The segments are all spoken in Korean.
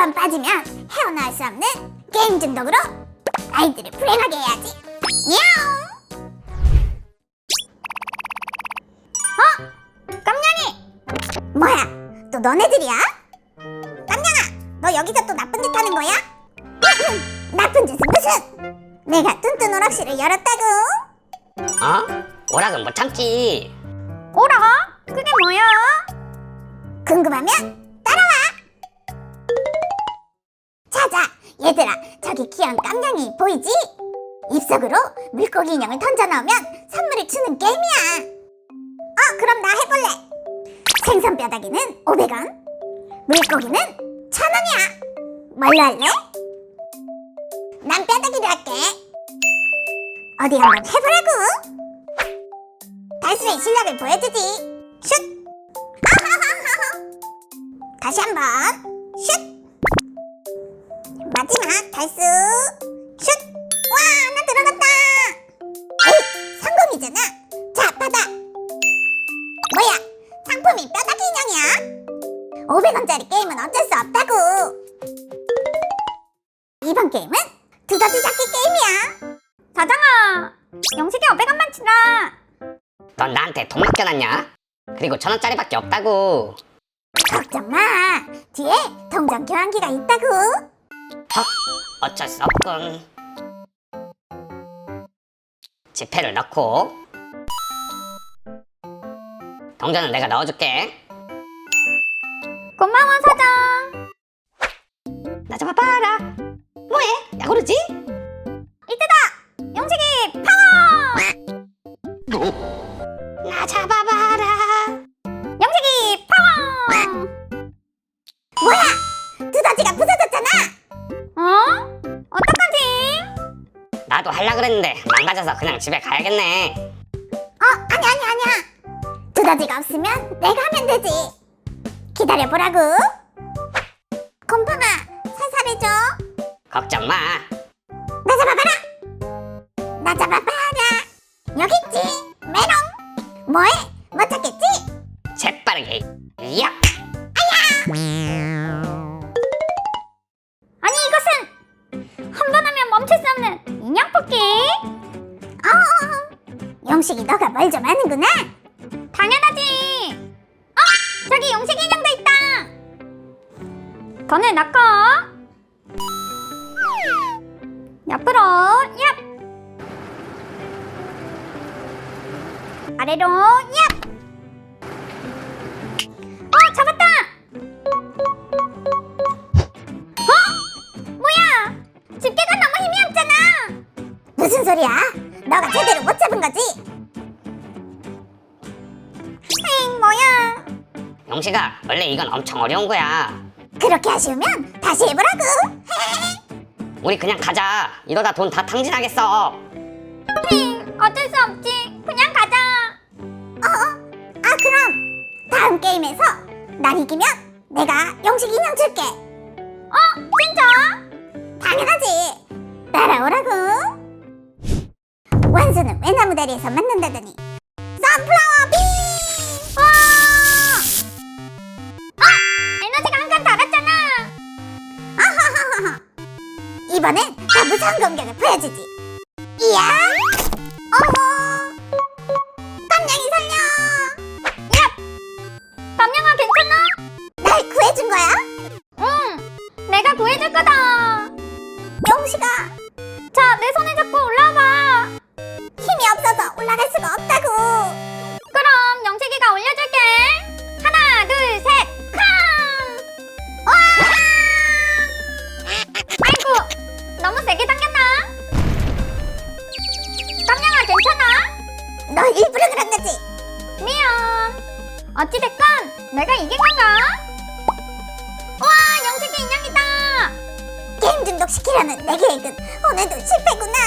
번 빠지면 헤어나올 수 없는 게임 중독으로 아이들을 불행하게 해야지. 냐옹. 깜냥이! 뭐야? 또 너네들이야? 깜냥아! 너 여기서 또 나쁜 짓 하는 거야? 나쁜 짓은 무슨? 내가 뚠뚠 오락실을 열었다고. 오락은 못 참지. 오락? 그게 뭐야? 궁금하면 따라와. 자자, 얘들아, 저기 귀여운 깜냥이 보이지? 입속으로 물고기 인형을 던져 넣으면 선물을 주는 게임이야. 그럼 나 해볼래. 생선 뼈다귀는 500원, 물고기는 1000원이야. 뭘로 할래? 난 뼈다귀로 할게. 어디 한번 해보라고. 달수의 실력을 보여주지. 슛! 아하하하. 다시 한번 슛! 마지막 달수 슛! 와, 나 들어갔다. 에이, 성공이잖아. 자, 받아. 뭐야, 상품이 뼈다귀 인형이야? 500원짜리 게임은 어쩔 수 없다고. 이번 게임은 두더지 잡기 게임이야. 자장아, 영식이 500원만 치라. 넌 나한테 돈 맡겨놨냐? 그리고 1000원짜리밖에 없다고. 걱정 마. 뒤에 동전 교환기가 있다고. 어쩔 수 없군. 지폐를 넣고 동전은 내가 넣어줄게. 고마워 사장. 나 잡아봐라. 뭐해? 야구르지? 이때다. 영식이 파워. 나 잡아봐라. 영식이 파워. 뭐야, 두더지가 부서졌잖아. 어떡하지? 나도 하려 그랬는데 망가져서 그냥 집에 가야겠네. 아니야. 두더지가 없으면 내가 하면 되지. 기다려보라고. 곰팡아, 살살해줘. 걱정 마. 나 잡아봐라. 여기 있지, 메롱. 뭐해, 못 찾겠지? 재빠르게. 야! 아니 이것은 한 번 하면 멈출 수 없는 인형 뽑기. 영식이 너가 뭘 좀 아는구나. 당연하지. 저기 영식이 인형도 있다. 돈을 넣고 옆으로 얍. 아래로 얍. 잡았다. 뭐야, 집게가 너무 힘이 없잖아. 무슨 소리야? 너가 제대로 못 잡은 거지? 뭐야. 영식아, 원래 이건 엄청 어려운 거야. 그렇게 아쉬우면 다시 해보라고. 우리 그냥 가자. 이러다 돈 다 탕진하겠어. 어쩔 수 없지. 그냥 가자. 그럼 다음 게임에서 날 이기면 내가 영식 인형 줄게. 진짜? 당연하지. 따라오라고. 원수는 외나무 다리에서 만난다더니 선플라워 빔. 에너지가 한 칸 달았잖아. 이번엔 더 무서운 공격을 보여주지. 이야! 어머! 깜냥이 살려! 담양아 괜찮아? 날 구해준 거야? 응, 내가 구해줄 거다. 영식아, 자, 내 손을 잡고 올라와봐. 힘이 없어서 올라갈 수가 없다고. 그럼 영식이가 올려줄게. 하나, 둘, 셋, 쾅! 와! 아이고, 너무 세게 당겼나? 담양아 괜찮아? 너 일부러 그런 거지? 미안. 어찌됐건 내가 이긴 건가? 와, 영식이 인형이다. 게임 중독시키려는 내 계획은 오늘도 실패구나.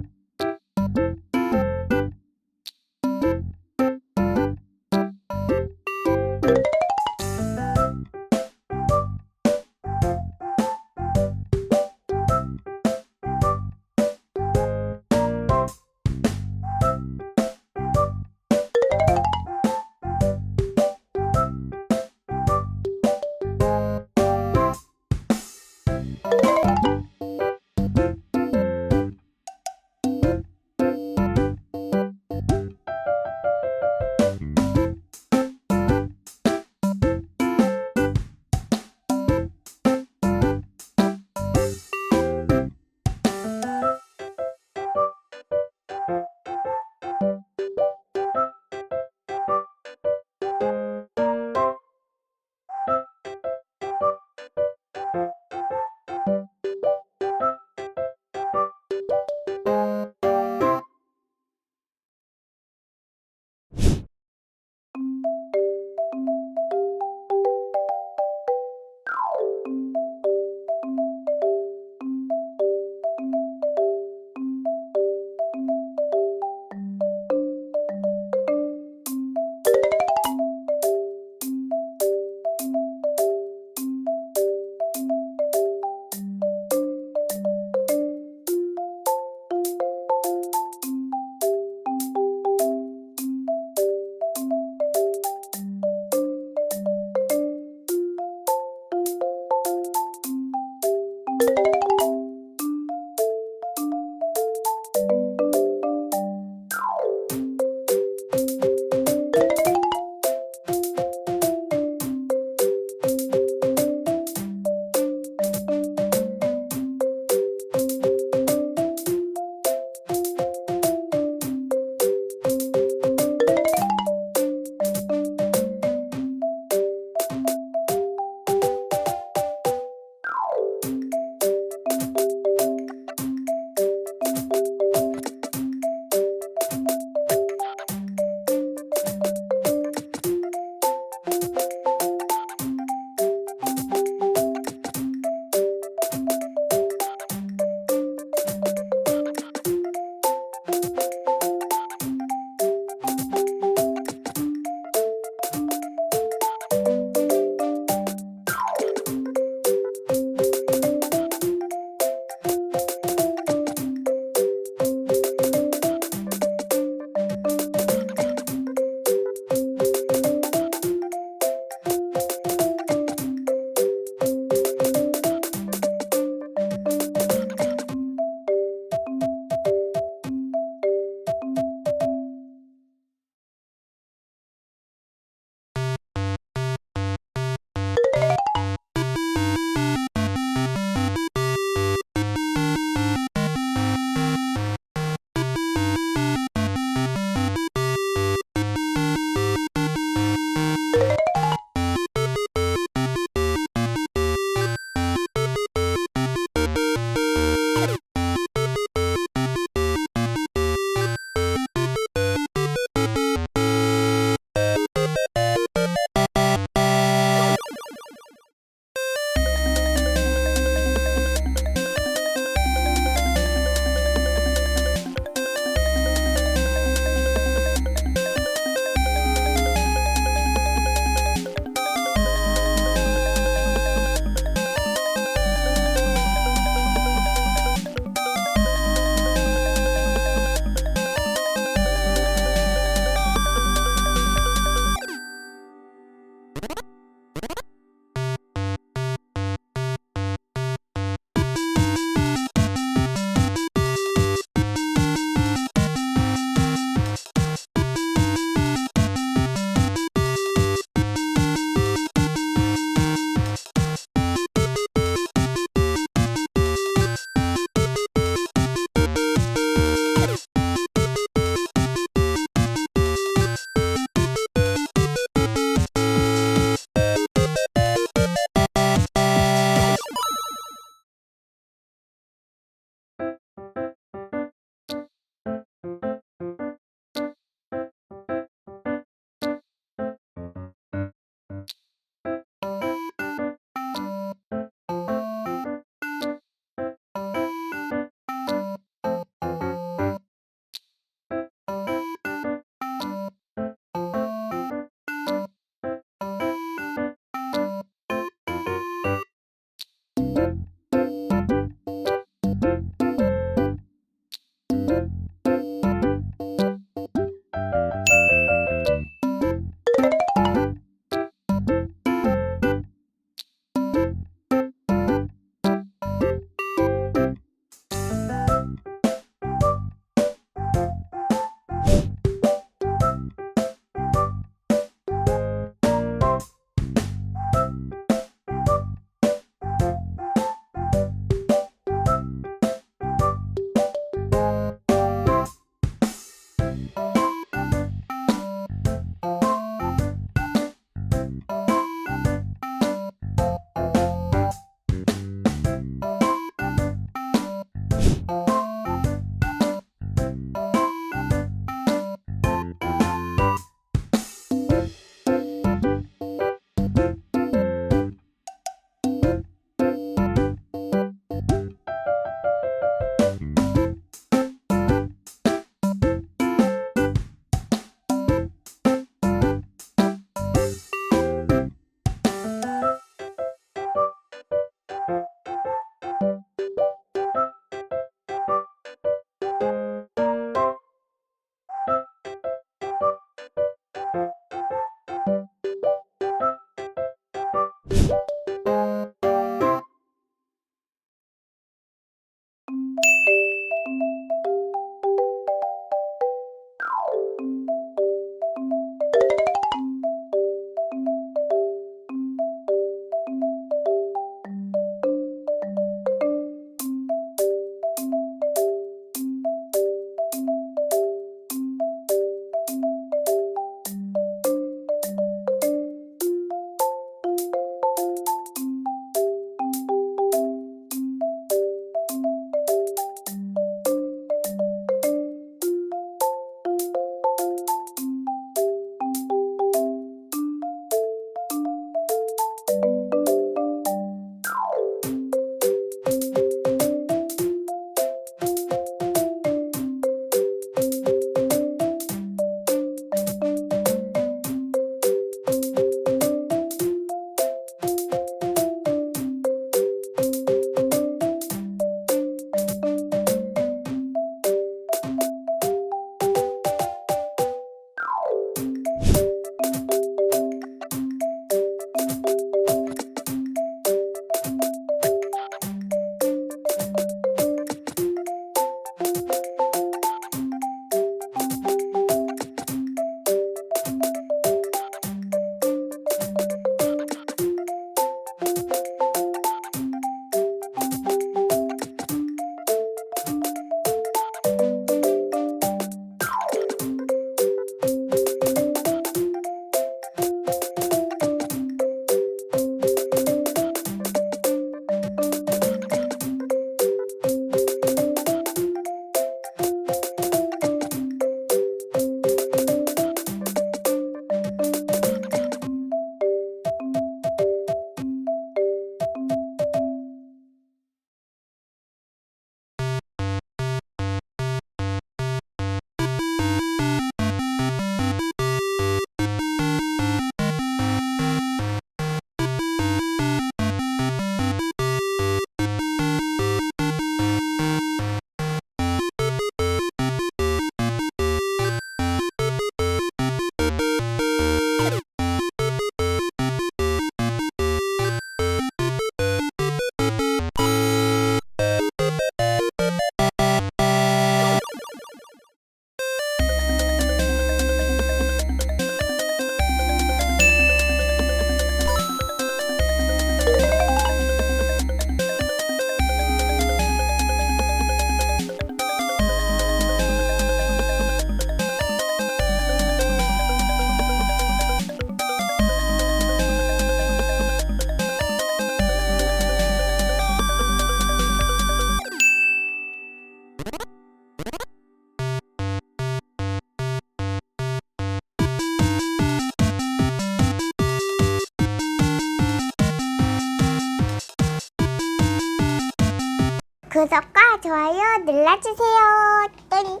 구독과 좋아요 눌러주세요. 뚠뚠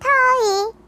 터이.